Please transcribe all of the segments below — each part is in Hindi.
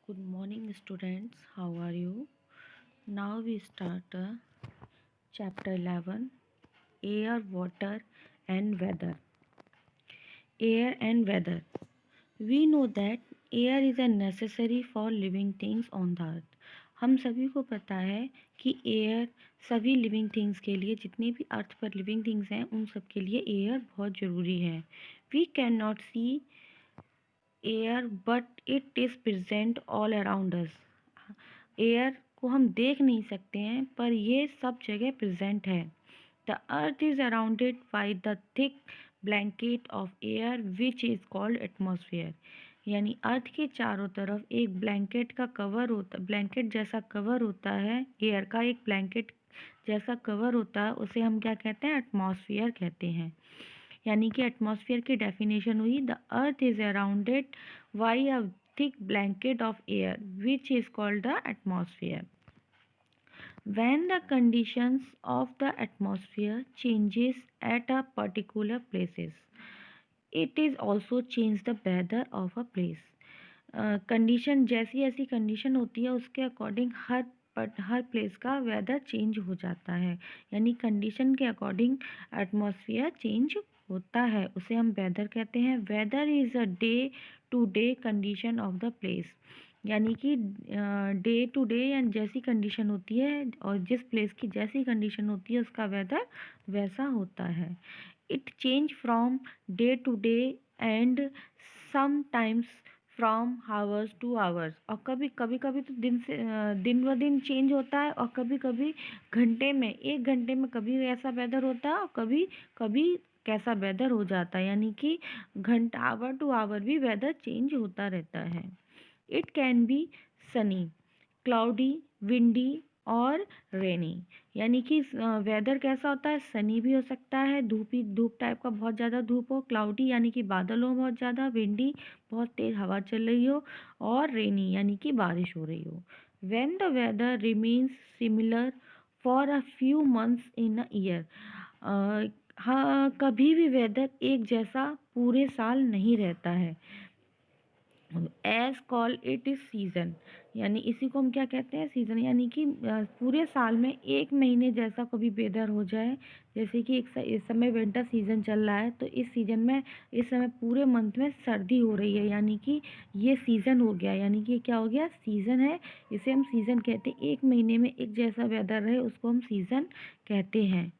Good morning, students. How are you? Now we start chapter 11, Air, Water, and Weather. Air and Weather. We know that air is a necessary for living things on the earth. हम सभी को पता है कि एयर सभी लिविंग थिंग्स के लिए, जितने भी अर्थ पर लिविंग थिंग्स हैं उन सब के लिए एयर बहुत ज़रूरी है. We can not see air but it is present all around us. Air को हम देख नहीं सकते हैं पर ये सब जगह प्रेजेंट है. The earth is arounded by the thick blanket of air which is called atmosphere. यानी अर्थ के चारों तरफ एक ब्लैंकेट जैसा कवर होता है. एयर का एक ब्लैंकेट जैसा कवर होता है, उसे हम क्या कहते हैं? एटमॉस्फेयर कहते हैं. यानी कि एटमॉस्फेयर की डेफिनेशन हुई, the earth is arounded by a thick blanket of air which is called the atmosphere. When the conditions of the atmosphere changes at a particular places, it is also change the weather of a place. Condition जैसी ऐसी कंडीशन होती है उसके अकॉर्डिंग हर प्लेस का वेदर चेंज हो जाता है. यानी कंडीशन के अकॉर्डिंग एटमॉस्फेयर चेंज होता है, उसे हम वेदर कहते हैं. Weather is a day to day condition of the place. यानी कि डे टू डे या जैसी कंडीशन होती है और जिस प्लेस की जैसी कंडीशन होती है उसका वेदर वैसा होता है. It change from day to day and sometimes from hours to hours. और कभी कभी तो दिन ब दिन चेंज होता है, और कभी कभी घंटे में, एक घंटे में कभी ऐसा वेदर होता है और कभी कभी कैसा वेदर हो जाता है. यानी कि घंटा, आवर टू आवर भी वेदर चेंज होता रहता है. It can be Sunny, cloudy, windy और रेनी. यानी कि वेदर कैसा होता है? सनी भी हो सकता है, धूप टाइप का, बहुत ज़्यादा धूप हो. क्लाउडी यानी कि बादल हो बहुत ज़्यादा. विंडी बहुत तेज़ हवा चल रही हो. और रेनी यानी कि बारिश हो रही हो. When the weather remains similar for a few months in a year. हाँ, कभी भी वेदर एक जैसा पूरे साल नहीं रहता है. As call it is season. यानी इसी को हम क्या कहते हैं? सीज़न. यानी कि पूरे साल में एक महीने जैसा कभी वेदर हो जाए. जैसे कि इस समय विंटर सीज़न चल रहा है, तो इस सीज़न में इस समय पूरे मंथ में सर्दी हो रही है. यानी कि ये सीज़न हो गया. यानी कि क्या हो गया? सीज़न है. इसे हम सीज़न कहते हैं. एक महीने में एक जैसा वेदर रहे उसको हम सीज़न कहते हैं.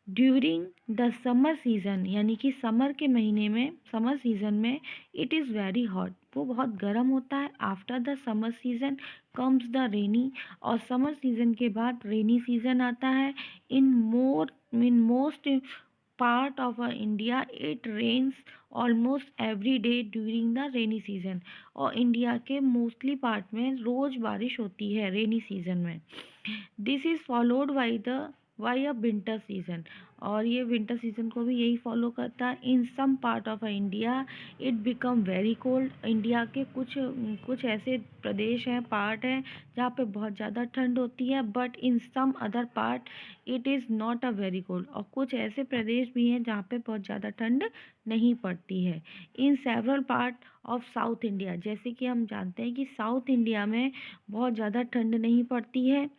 During the summer season. यानी कि समर के महीने में, समर सीज़न में, इट इज़ वेरी हॉट. वो बहुत गर्म होता है. After the summer season comes the rainy. और समर सीज़न के बाद रेनी सीज़न आता है. In most part of India it rains almost every day during the rainy season. और इंडिया के मोस्टली पार्ट में रोज़ बारिश होती है रेनी सीज़न में. This is followed by a winter season. और ये विंटर सीज़न को भी यही फॉलो करता है. In some part of India it become very cold. India के कुछ ऐसे प्रदेश हैं, पार्ट हैं, जहाँ पे बहुत ज़्यादा ठंड होती है. But in some other part it is not a very cold. और कुछ ऐसे प्रदेश भी हैं जहाँ पे बहुत ज़्यादा ठंड नहीं पड़ती है. In several part of south India. जैसे कि हम जानते हैं कि साउथ इंडिया में बहुत ज़्यादा ठंड नहीं पड़ती है.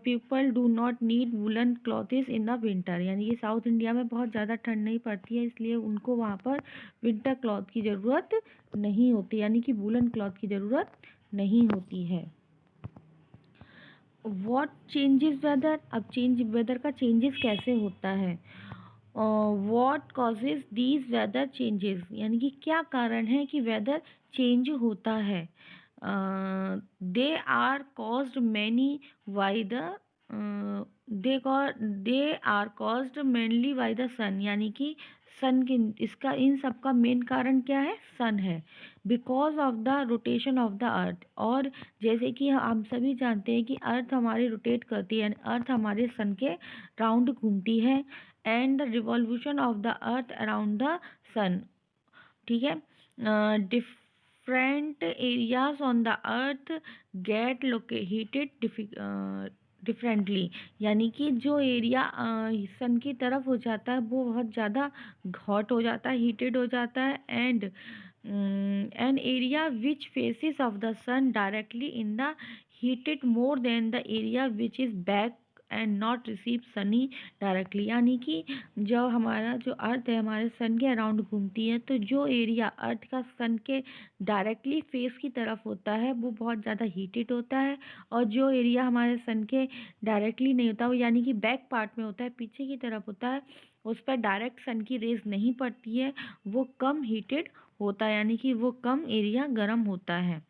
People do not need woollen clothes in the winter. यानी कि साउथ इंडिया में बहुत ज़्यादा ठंड नहीं पड़ती है, इसलिए उनको वहाँ पर विंटर क्लॉथ की ज़रूरत नहीं होती. यानी कि वुलन क्लॉथ की ज़रूरत नहीं होती है. What changes weather. अब वेदर का चेंजेस कैसे होता है? What causes these weather changes. यानी कि क्या कारण है कि वेदर चेंज होता है? They are caused many by the they are caused mainly by the sun. यानी कि सन की, इसका इन सब का मेन कारण क्या है? सन है. Because of the rotation of the अर्थ. और जैसे कि हम सभी जानते हैं कि अर्थ हमारी रोटेट करती है, अर्थ हमारे सन के राउंड घूमती है. And the revolution of the earth around the sun. ठीक है. Different areas on the earth get heated differently. यानी कि जो एरिया सन की तरफ हो जाता है वो बहुत ज़्यादा हॉट हो जाता है, हीटेड हो जाता है. And an area which faces of the sun directly in the heated more than the area which is back and not receive Sunny directly, यानी कि जब हमारा जो अर्थ है हमारे सन के अराउंड घूमती है, तो जो एरिया अर्थ का सन के डायरेक्टली फेस की तरफ होता है वो बहुत ज़्यादा हीटेड होता है, और जो एरिया हमारे सन के डायरेक्टली नहीं होता वो यानी कि बैक पार्ट में होता है, पीछे की तरफ होता है, उस पर डायरेक्ट सन की रेज नहीं पड़ती है, वो कम हीटेड होता है, यानी कि वो कम एरिया गर्म होता है।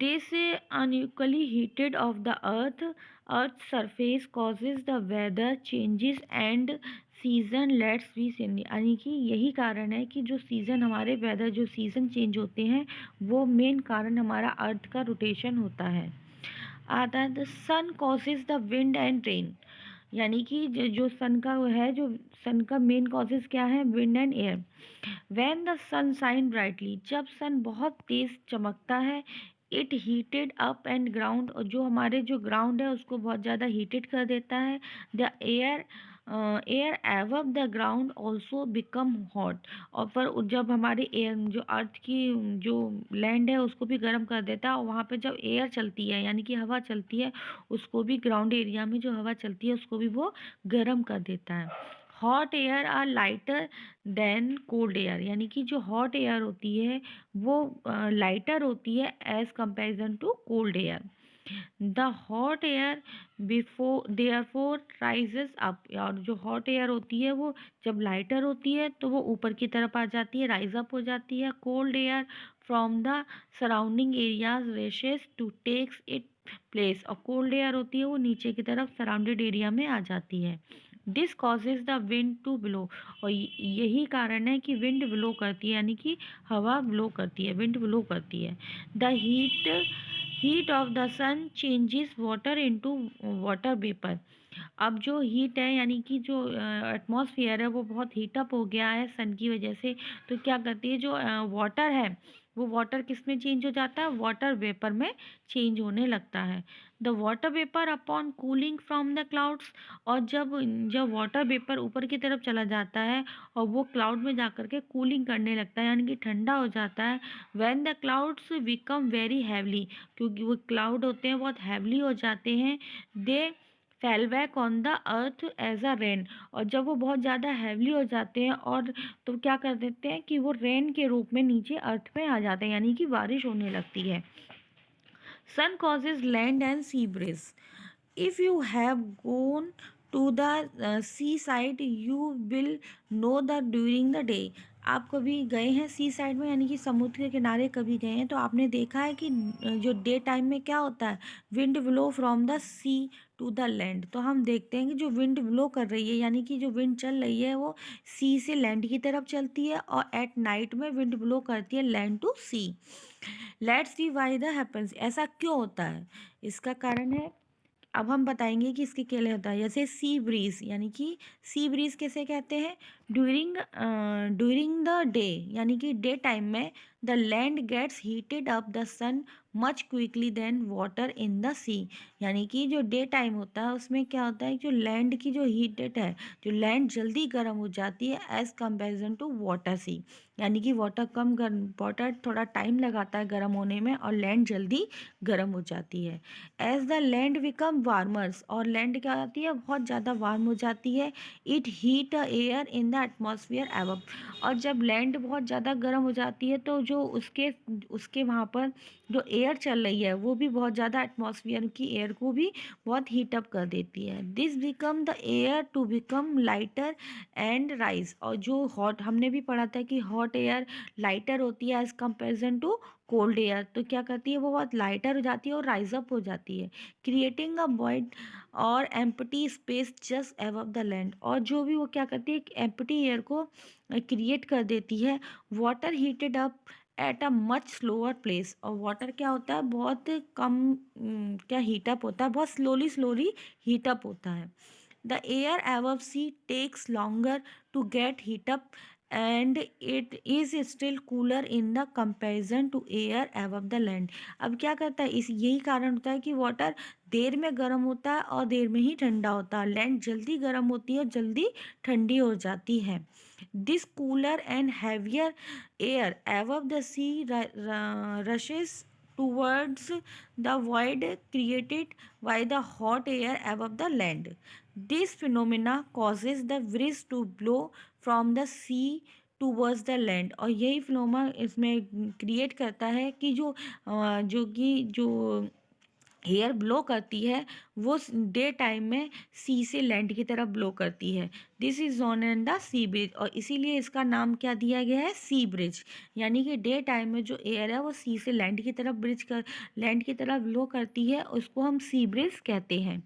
This unequally heated of the earth's surface causes the weather changes and season let's be sandy, यानी कि यही कारण है कि जो सीज़न हमारे वेदर जो सीज़न चेंज होते हैं वो मेन कारण हमारा अर्थ का रोटेशन होता है। आता है the sun causes the wind and rain, यानी कि जो सन का है, जो सन का मेन कॉजेज क्या है, wind and air. When the sun shine brightly, जब सन बहुत तेज चमकता है, it heated up and ground, और जो हमारे जो ग्राउंड है उसको बहुत ज़्यादा हीटेड कर देता है। The air एवब the ground also become hot, और पर जब हमारी एयर जो अर्थ की जो लैंड है उसको भी गर्म कर देता है, और वहाँ पे जब एयर चलती है यानी कि हवा चलती है, उसको भी ग्राउंड एरिया में जो हवा चलती है उसको भी वो गर्म कर देता है। Hot air are lighter than cold air, यानी कि जो हॉट एयर होती है वो लाइटर होती है as comparison to cold air. The hot air before therefore rises up, और जो हॉट एयर होती है वो जब लाइटर होती है तो वो ऊपर की तरफ आ जाती है, राइज अप हो जाती है। Cold air from the surrounding areas rushes to takes it place, और कोल्ड एयर होती है वो नीचे की तरफ सराउंडेड एरिया में आ जाती है। This causes the wind to blow, और यही कारण है कि विंड ब्लो करती है, यानी कि हवा ब्लो करती है, विंड ब्लो करती है। The heat of the sun changes water into water vapour, अब जो हीट है यानी कि जो एटमॉस्फेयर है वो बहुत हीटअप हो गया है सन की वजह से, तो क्या करती है जो वाटर है वो वाटर किस में चेंज हो जाता है, वाटर वेपर में चेंज होने लगता है। The water vapour upon cooling from the clouds, और जब जब वाटर वेपर ऊपर की तरफ चला जाता है और वो क्लाउड में जाकर के कूलिंग करने लगता है यानी कि ठंडा हो जाता है। When the clouds become very heavily, क्योंकि वो क्लाउड होते हैं बहुत हैवली हो जाते हैं, they fell back on the earth as a rain, और जब वो बहुत ज़्यादा हैवली हो जाते हैं और तो क्या कर देते हैं कि वो रेन के रूप में नीचे अर्थ पे आ जाते हैं, यानी कि बारिश होने लगती है। Sun causes land and sea breeze, if you have gone to the sea side you will know the during the day, आप कभी गए हैं सी साइड में यानी कि समुद्र के किनारे कभी गए हैं तो आपने देखा है कि जो डे टाइम में क्या होता है, wind blow from the sea to the land, तो हम देखते हैं कि जो विंड ब्लो कर रही है यानी कि जो विंड चल रही है वो सी से लैंड की तरफ चलती है, और एट नाइट में विंड ब्लो करती है land to sea. Let's see why the happens, ऐसा क्यों होता है, इसका कारण है, अब हम बताएंगे कि इसके क्या होता है। जैसे सी ब्रीज, यानी कि सी ब्रीज कैसे कहते हैं, ड्यूरिंग द डे, यानी कि डे टाइम में the land gets heated up the sun much quickly than water in the sea, यानी कि जो डे टाइम होता है उसमें क्या होता है, जो लैंड की जो हीटेड है, जो लैंड जल्दी गर्म हो जाती है एज कंपेरिजन टू वाटर सी, यानी कि वाटर कम गर्म, वाटर थोड़ा टाइम लगाता है गर्म होने में और लैंड जल्दी गर्म हो जाती है। As the land become warmers, और लैंड क्या होती है बहुत ज़्यादा वार्म हो जाती है, it heat air in the atmosphere above, और जब लैंड बहुत ज़्यादा गर्म हो जाती है तो जो उसके उसके वहाँ पर जो एयर चल रही है वो भी बहुत ज़्यादा एटमॉस्फेयर की एयर को भी बहुत हीटअप कर देती है। This become the air to become lighter and rise, और जो हॉट हमने भी पढ़ा था कि हॉट एयर लाइटर होती है as comparison to cold air, तो क्या करती है वो बहुत लाइटर हो जाती है और राइज अप हो जाती है, क्रिएटिंग अ वॉइड और empty space just above the land, और जो भी वो क्या करती है एम्प्टी एयर को क्रिएट कर देती है। Water heated up at a much slower place, और वाटर क्या होता है बहुत कम क्या हीटअप होता है, बहुत स्लोली स्लोली हीटअप होता है। The air above sea takes longer to get heat up and it is still cooler in the comparison to air above the land. अब क्या करता है, इस यही कारण होता है कि वाटर देर में गर्म होता है और देर में ही ठंडा होता है। लैंड जल्दी गर्म होती है, जल्दी ठंडी हो जाती है। This cooler and heavier air above the sea rushes towards the void created by the hot air above the land. This phenomena causes the breeze to blow from the sea towards the land। और यही फिनोमेना इसमें क्रिएट करता है कि जो एयर ब्लो करती है वो डे टाइम में सी से लैंड की तरफ ब्लो करती है। This is known and the sea breeze, और इसीलिए इसका नाम क्या दिया गया है, सी ब्रिज। यानी कि डे टाइम में जो एयर है वो सी से लैंड की तरफ ब्लो करती है, उसको हम सी ब्रिज कहते हैं।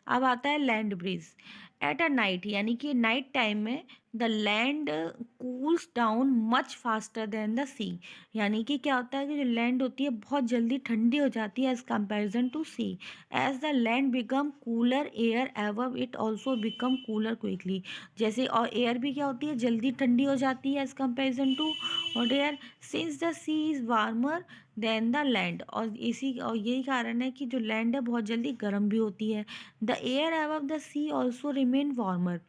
अब आता है land breeze. At a night, यानी कि नाइट टाइम में the land cools down much faster than the sea. यानी कि क्या होता है कि जो लैंड होती है बहुत जल्दी ठंडी हो जाती है as comparison to sea. As the land become cooler air above it also become cooler quickly. जैसे और एयर भी क्या होती है, जल्दी ठंडी हो जाती है एज कंपेरिजन टू और air. Since the sea is warmer than the land, और यही कारण है कि जो लैंड है बहुत जल्दी गर्म भी होती है। The air above the sea also remain warmer.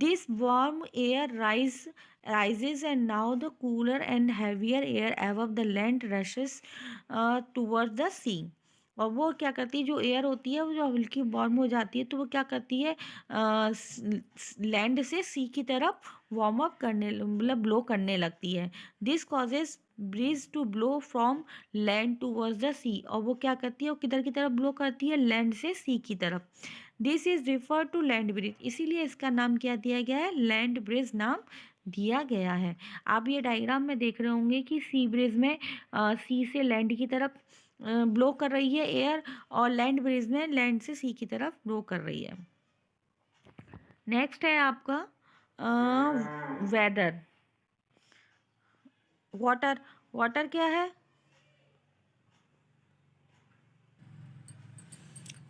This warm air rises and now the cooler and heavier air above the land rushes towards the sea. और वो क्या करती है, जो एयर होती है वो जो हल्की वार्म हो जाती है तो वो क्या करती है, लैंड से सी की तरफ वार्म अप करने मतलब ब्लो करने लगती है। This causes breeze to blow from land towards the sea. और वो क्या करती है, वो किधर की तरफ ब्लो करती है, लैंड से सी की तरफ। This is refer to land breeze, इसीलिए इसका नाम क्या दिया गया है, लैंड ब्रिज नाम दिया गया है। आप ये डायग्राम में देख रहे होंगे कि सी ब्रिज में सी से लैंड की तरफ ब्लो कर रही है एयर, और लैंड ब्रिज में लैंड से सी की तरफ ब्लो कर रही है। नेक्स्ट है आपका वेदर। वाटर, वाटर क्या है,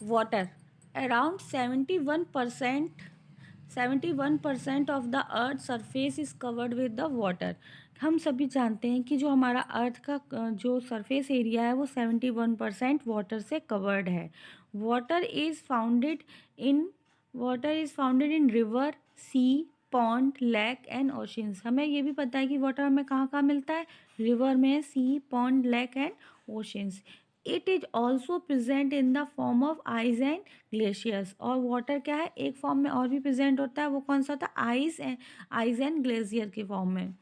water around 71% of the earth surface is covered with the water. हम सभी जानते हैं कि जो हमारा अर्थ का जो सरफेस एरिया है वो 71% वाटर से कवर्ड है। Water is founded in river, sea, pond, lake and oceans. हमें ये भी पता है कि वाटर हमें कहाँ कहाँ मिलता है, रिवर में, sea, pond, lake and oceans. It is also present in the form of ice and glaciers. और वाटर क्या है, एक फॉर्म में और भी प्रेजेंट होता है, वो कौन सा होता है, आइस एंड ग्लेशियर के फॉर्म में।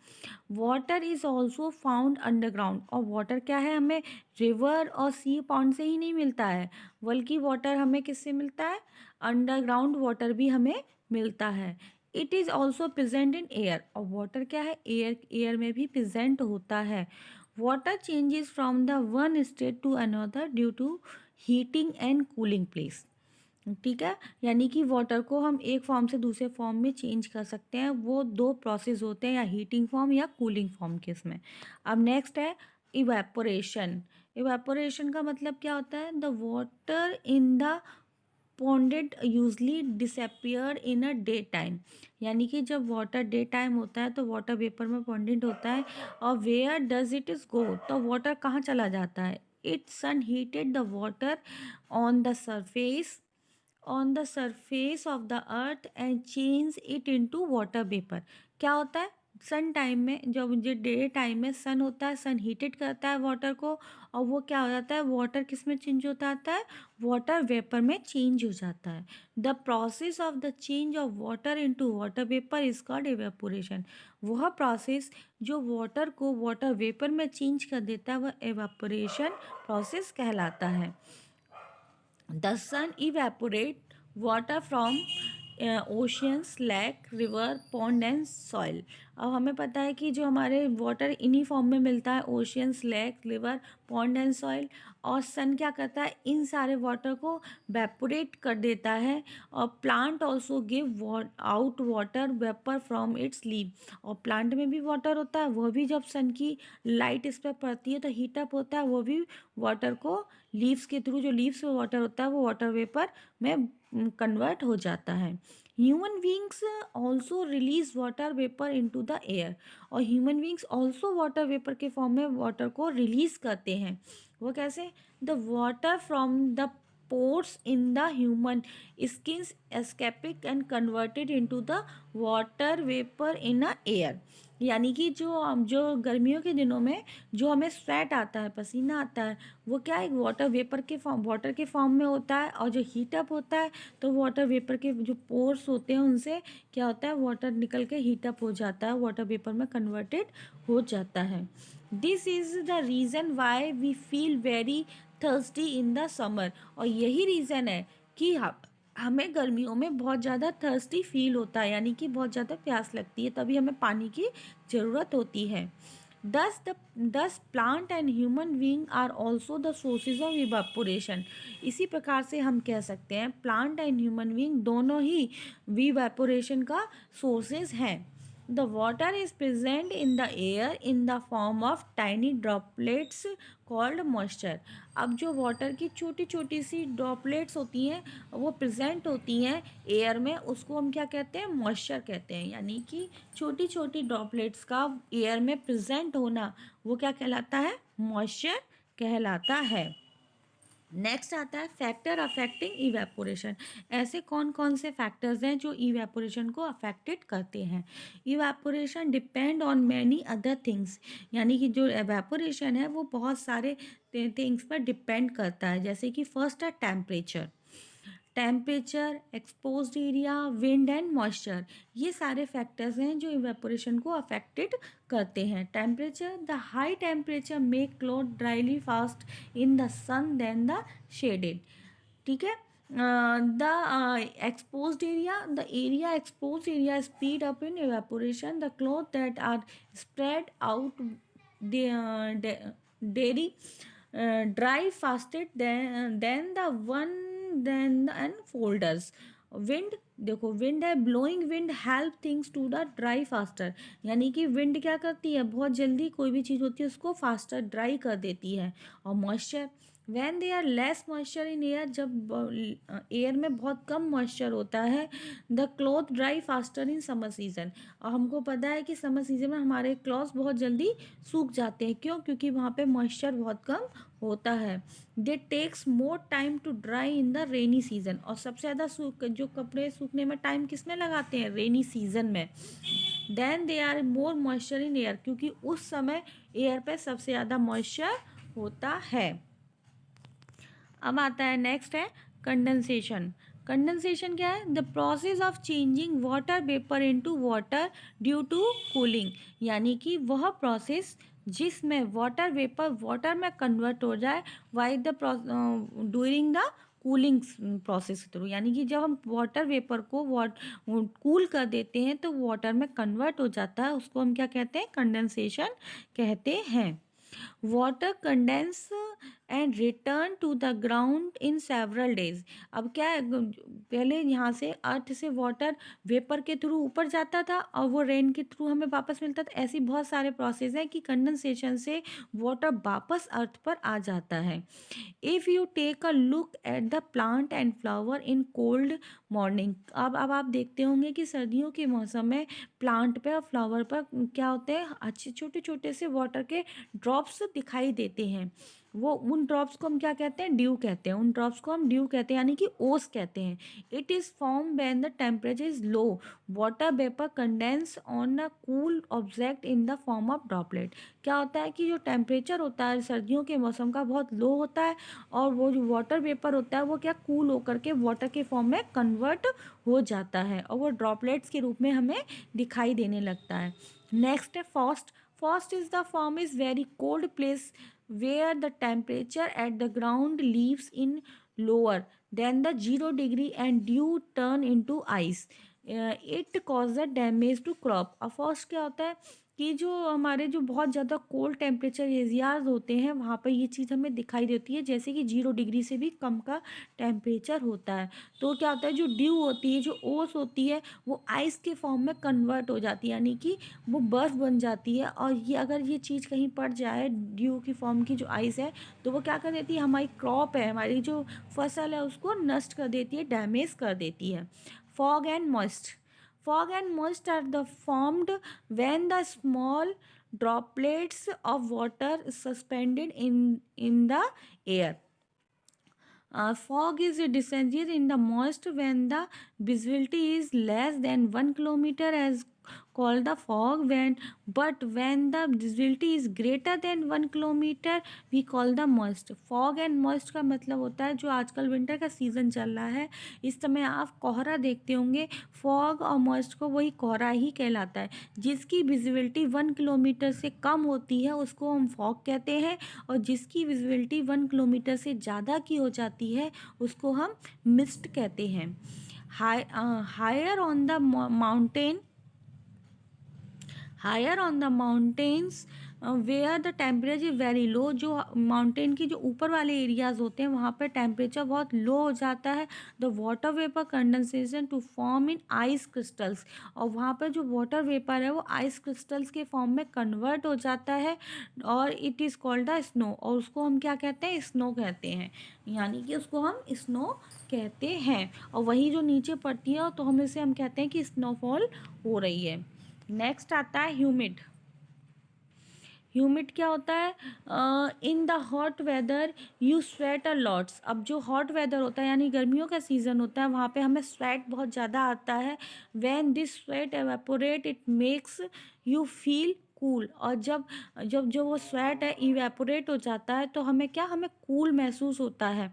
Water is also found underground. और वाटर क्या है, हमें रिवर और सी, पॉन्ड से ही नहीं मिलता है, बल्कि वाटर हमें किससे मिलता है, अंडरग्राउंड वाटर भी हमें मिलता है। It is also present in air. और वाटर क्या है, एयर में भी प्रेजेंट होता है। Water changes from the one state to another due to heating and cooling place. ठीक है, यानी कि वाटर को हम एक फॉर्म से दूसरे फॉर्म में चेंज कर सकते हैं। वो दो प्रोसेस होते हैं, या हीटिंग फॉर्म या कूलिंग फॉर्म के इसमें। अब नेक्स्ट है इवेपोरेशन। इवेपोरेशन का मतलब क्या होता है, the water in the ponded usually disappear in a day time. यानी कि जब वाटर डे टाइम होता है तो वाटर वेपर में पॉन्डेड होता है। और where does it is go, तो वाटर कहाँ चला जाता है, it sun heated the water on the surface of the earth and change it into water vapor। क्या होता है, सन टाइम में, जब जो डे टाइम में सन होता है, सन हीटेड करता है वाटर को, और वो क्या हो जाता है, वाटर किस में चेंज होता आता है, वाटर वेपर में चेंज हो जाता है। The process of the change of water into water vapour is called evaporation. वह प्रोसेस जो वाटर को वाटर वेपर में चेंज कर देता है वह एवेपोरेशन प्रोसेस कहलाता है। The sun evaporate water from oceans, lake, river, pond and soil। अब हमें पता है कि जो हमारे वाटर इन्हीं फॉर्म में मिलता है, oceans, lake, river, pond and soil. और सन क्या करता है, इन सारे वाटर को वेपोरेट कर देता है। और plant also give out water vapour from its leave. और प्लांट में भी वाटर होता है, वह भी जब सन की लाइट इस पर पड़ती है तो हीटअप होता है, वो भी वाटर को लीव्स के थ्रू, जो लीव्स में वाटर होता है वो वाटर वेपर में कन्वर्ट हो जाता है। Human beings also release water vapour into the air, और human beings also water vapour के फॉर्म में वाटर को रिलीज करते हैं। वो कैसे? The water from the pores in the human skins escaping and converted into the water vapour in a air. यानी कि जो गर्मियों के दिनों में जो हमें स्वेट आता है, पसीना आता है, वो क्या है? वाटर के फॉर्म में होता है। और जो हीट अप होता है तो वाटर वेपर के जो पोर्स होते हैं उनसे क्या होता है? वाटर निकल के हीट अप हो जाता है, वाटर वेपर में कन्वर्टेड हो जाता है। This is the reason why we feel very thirsty in the summer. और यही रीज़न है कि हमें गर्मियों में बहुत ज़्यादा थर्स्टी फील होता है, यानी कि बहुत ज़्यादा प्यास लगती है, तभी हमें पानी की ज़रूरत होती है। Thus plant and human being are also the sources of evaporation। इसी प्रकार से हम कह सकते हैं प्लांट एंड ह्यूमन बींग दोनों ही evaporation का सोर्सेज हैं। The water is present in the air in the form of tiny droplets called moisture. अब जो वाटर की छोटी छोटी सी ड्रॉपलेट्स होती हैं वो प्रेजेंट होती हैं एयर में, उसको हम क्या कहते हैं? मॉइस्चर कहते हैं। यानी कि छोटी छोटी ड्रॉपलेट्स का एयर में प्रेजेंट होना वो क्या कहलाता है? मॉइस्चर कहलाता है। नेक्स्ट आता है फैक्टर अफेक्टिंग इवेपोरेशन। ऐसे कौन कौन से फैक्टर्स हैं जो इवेपोरेशन को अफेक्टेड करते हैं? Evaporation depend on many other things. यानी कि जो इवेपोरेशन है वो बहुत सारे थिंग्स पर डिपेंड करता है। जैसे कि फर्स्ट है temperature. Temperature, exposed area, wind and moisture, ये सारे फैक्टर्स हैं जो इवेपोरेशन को अफेक्टेड करते हैं। Temperature, the high temperature make cloth dryly fast in the sun than the shaded. ठीक है। The exposed area, the area expose area speed up in evaporation, the cloth that are spread out dry dry fasted then the one then the unfolders। Wind, देखो विंड है, blowing wind help things to the dry faster. यानी कि विंड क्या करती है? बहुत जल्दी कोई भी चीज़ होती है उसको फास्टर ड्राई कर देती है। और moisture, when they are less moisture in air, जब एयर में बहुत कम मॉइस्चर होता है, the cloth dry faster in summer season. और हमको पता है कि समर सीजन में हमारे क्लॉथ्स बहुत जल्दी सूख जाते हैं। क्यों? क्योंकि वहाँ पे मॉइस्चर बहुत कम होता है। They takes more time to dry in the rainy season. और सबसे ज़्यादा जो कपड़े सूखने में टाइम किस में लगाते हैं? रेनी सीजन में। Then they are more moisture in air, क्योंकि उस समय एयर पे सबसे ज़्यादा मॉइस्चर होता है। अब आता है नेक्स्ट है कंडेंसेशन। कंडेंसेशन क्या है? The process of changing water vapour into water due to cooling. यानी कि वह प्रोसेस जिसमें वाटर वेपर वाटर में कन्वर्ट हो जाए why the during the cooling process through. यानी कि जब हम वाटर वेपर को कूल कर देते हैं तो वाटर में कन्वर्ट हो जाता है, उसको हम क्या कहते हैं? कंडेंसेशन कहते हैं। Water condense and return to the ground in several days. अब क्या है? पहले यहाँ से अर्थ से वाटर वेपर के थ्रू ऊपर जाता था और वो रेन के थ्रू हमें वापस मिलता था। ऐसी बहुत सारे प्रोसेस हैं कि कंडेंसेशन से वाटर वापस अर्थ पर आ जाता है। If you take a look at the plant and flower in cold morning. अब आप देखते होंगे कि सर्दियों के मौसम में प्लांट पे और फ्लावर पर क्या होते हैं? अच्छे छोटे छोटे से वाटर के ड्रॉप्स दिखाई देते हैं। वो उन ड्रॉप्स को हम क्या कहते हैं? ड्यू कहते हैं। उन ड्रॉप्स को हम ड्यू कहते हैं, यानी कि ओस कहते हैं। It is form when the temperature is low, water vapour condense on a cool object in the form of droplet. क्या होता है कि जो टेम्परेचर होता है सर्दियों के मौसम का बहुत लो होता है और वो जो वाटर वेपर होता है वो क्या कूल होकर के वाटर के फॉर्म में कन्वर्ट हो जाता है और वो ड्रॉपलेट्स के रूप में हमें दिखाई देने लगता है। नेक्स्ट है frost. Frost is the form is very cold place where the temperature at the ground leaves in lower than the 0 degree and dew turn into ice। it causes damage to crop। अब फर्स्ट क्या होता है कि जो हमारे जो बहुत ज़्यादा कोल्ड टेम्परेचर एरियाज होते हैं वहाँ पर ये चीज़ हमें दिखाई देती है, जैसे कि 0 डिग्री से भी कम का टेम्परेचर होता है। तो क्या होता है? जो ड्यू होती है, जो ओस होती है, वो आइस के फॉर्म में कन्वर्ट हो जाती है, यानी कि वो बर्फ़ बन जाती है। और ये अगर ये चीज़ कहीं पड़ जाए ड्यू की फॉर्म की जो आइस है तो वो क्या कर देती है? हमारी क्रॉप है, हमारी जो फसल है उसको नष्ट कर देती है, डैमेज कर देती है। fog and moist. Fog and moist are the formed when the small droplets of water suspended in the air. Fog is descended in the moist when the visibility is less than 1 kilometer as called the fog, but when the visibility is greater than 1 kilometer we call the moist. Fog and moist का मतलब होता है जो आजकल विंटर का सीज़न चल रहा है इस समय आप कोहरा देखते होंगे, फॉग और मॉइस्ट को वही कोहरा ही कहलाता है। जिसकी विजिबिलिटी 1 किलोमीटर से कम होती है उसको हम फॉग कहते हैं, और जिसकी विजिबिलिटी 1 किलोमीटर से ज़्यादा की हो जाती है उसको हम मिस्ट कहते हैं। Higher on the mountain higher on the mountains where the temperature is very low, जो माउंटेन की जो ऊपर वाले एरियाज होते हैं वहाँ पर टेम्परेचर बहुत लो हो जाता है। The water vapour condensation to form in ice crystals, और वहाँ पर जो वाटर वेपर है वो आइस क्रिस्टल्स के फॉर्म में कन्वर्ट हो जाता है, और it is called the snow, और उसको हम क्या कहते हैं, स्नो कहते हैं, यानी कि उसको हम स्नो कहते हैं। और वही जो नीचे पड़ती है तो हम इसे हम कहते हैं कि स्नोफॉल हो रही है। नेक्स्ट आता है ह्यूमिड। ह्यूमिड क्या होता है, in the hot whether you sweat a lots. अब जो हॉट वेदर होता है यानी गर्मियों का सीज़न होता है वहाँ पे हमें स्वेट बहुत ज़्यादा आता है। When this sweat evaporate it makes you feel cool, और जब जब जो वो स्वेट है इवेपोरेट हो जाता है तो हमें कूल महसूस होता है।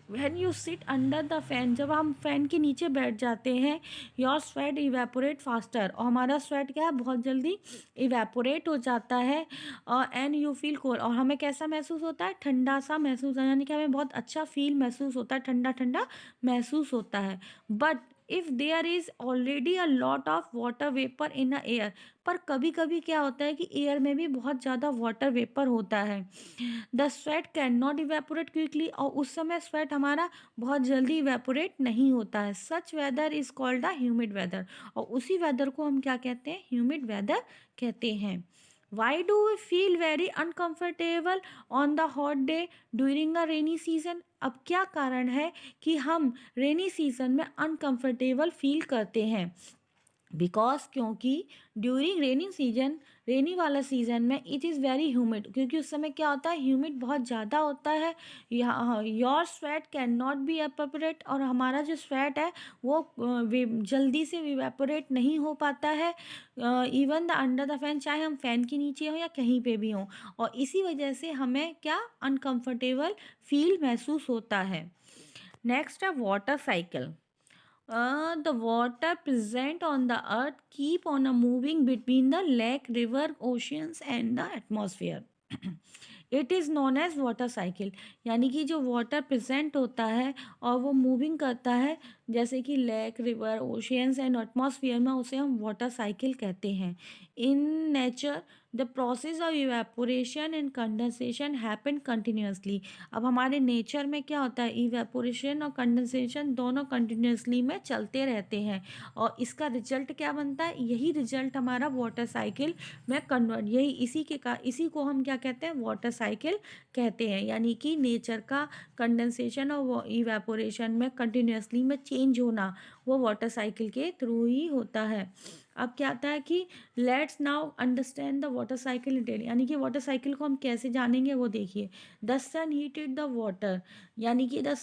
When you sit under the fan, जब हम फैन के नीचे बैठ जाते हैं, योर स्वेट इवेपोरेट फास्टर, और हमारा स्वेट क्या है बहुत जल्दी इवेपोरेट हो जाता है। एंड यू फील कोल्ड, और हमें कैसा महसूस होता है, ठंडा सा महसूस है, यानी कि हमें बहुत अच्छा फील महसूस होता है, ठंडा ठंडा महसूस होता है। But if there is already a lot of water vapour in a air, पर कभी कभी क्या होता है कि एयर में भी बहुत ज़्यादा वाटर वेपर होता है। The sweat can not evaporate quickly, और उस समय स्वेट हमारा बहुत जल्दी इवेपोरेट नहीं होता है। Such weather is called the humid weather, और उसी वेदर को हम क्या कहते हैं, ह्यूमिड वेदर कहते हैं। Why do we feel very uncomfortable on the hot day during the rainy season. अब क्या कारण है कि हम रेनी सीजन में अनकम्फर्टेबल फील करते हैं, बिकॉज क्योंकि ड्यूरिंग रेनी सीजन, रेनी वाला सीज़न में इट इज़ वेरी ह्यूमिड, क्योंकि उस समय क्या होता है, ह्यूमिड बहुत ज़्यादा होता है। Your sweat can not be evaporate, और हमारा जो स्वेट है वो जल्दी से इवेपोरेट नहीं हो पाता है, even the under the fan, चाहे हम फैन के नीचे हों या कहीं पे भी हों, और इसी वजह से हमें क्या अनकम्फर्टेबल फील महसूस होता है। नेक्स्ट है water cycle. The water present on the earth keep on a moving between the lake, river, oceans and the atmosphere. It is known as water cycle, यानी कि जो वाटर प्रेजेंट होता है और वो मूविंग करता है जैसे कि lake, river, oceans and atmosphere में, उसे हम वाटर साइकिल कहते हैं। In nature the process of evaporation and condensation happen continuously. अब हमारे नेचर में क्या होता है, इवेपोरेशन और कंडेंसेशन दोनों कंटिन्यूसली में चलते रहते हैं, और इसका रिजल्ट क्या बनता है, यही रिजल्ट हमारा वाटर साइकिल में कन्वर्ट, यही इसी को हम क्या कहते हैं, वाटर साइकिल कहते हैं। यानी कि नेचर का कंडेंसेशन और इवेपोरेशन में कंटिन्यूसली में चेंज होना वो वाटर साइकिल के थ्रू ही होता है। अब क्या आता है कि let's now understand the water cycle detail, यानी कि वाटर साइकिल को हम कैसे जानेंगे वो देखिए। The sun heated the water, यानी कि the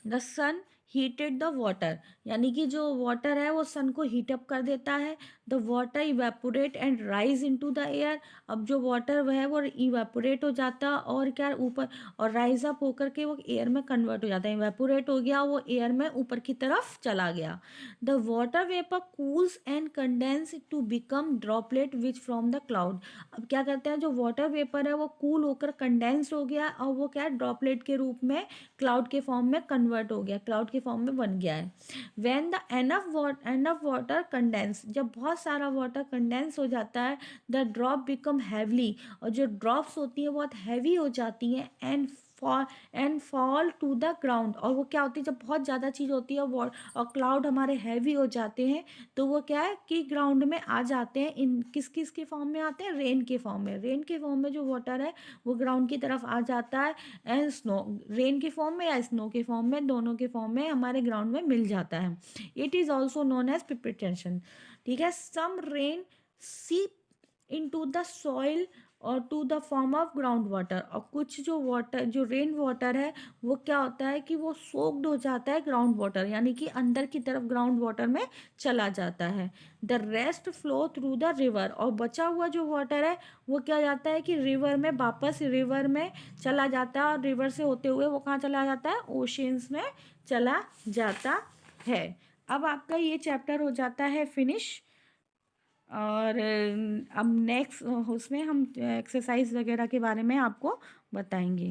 sun heated the water, यानी कि जो वाटर है वो सन को हीटअप कर देता है। The water evaporate and rise into the air, अब जो वाटर है वो इवेपोरेट हो जाता है और क्या ऊपर, और राइज अप होकर के वो एयर में कन्वर्ट हो जाता है, इवेपोरेट हो गया वो एयर में ऊपर की तरफ चला गया। The water vapour cools and condense to become droplet which from the cloud. अब क्या करते हैं, जो वाटर वेपर है वो कूल होकर कंडेंस हो गया और वो क्या ड्रॉपलेट के रूप में क्लाउड के फॉर्म में कन्वर्ट हो गया, क्लाउड के फॉर्म में बन गया है। When the enough water condense, जब बहुत सारा वाटर कंडेंस हो जाता है, द ड्रॉप बिकम हैवली, और जो ड्रॉप्स होती है बहुत हैवी हो जाती हैं, and fall to the ground. और वो क्या होती है, जब बहुत ज़्यादा चीज़ होती है और क्लाउड हमारे हैवी हो जाते हैं, तो वो क्या है कि ग्राउंड में आ जाते हैं। इन किस किस के फॉर्म में आते हैं, रेन के फॉर्म में। रेन के फॉर्म में जो वाटर है वो ग्राउंड की तरफ आ जाता है, एंड स्नो रेन के फॉर्म में या स्नो के फॉर्म में, दोनों के फॉर्म में हमारे ग्राउंड में मिल जाता है। It is also known as precipitation. ठीक है, some rain seep into the soil और to the form of ground water. और कुछ जो वाटर, जो रेन वाटर है, वो क्या होता है कि वो सोक्ड हो जाता है ग्राउंड वाटर, यानी कि अंदर की तरफ ग्राउंड वाटर में चला जाता है। The rest flow through the river. और बचा हुआ जो वाटर है वो क्या जाता है कि रिवर में, वापस रिवर में चला जाता है, और रिवर से होते हुए वो कहाँ चला जाता है, ओशियंस में चला जाता है। अब आपका ये चैप्टर हो जाता है फिनिश। और अब नेक्स्ट उसमें हम एक्सरसाइज वगैरह के बारे में आपको बताएंगे।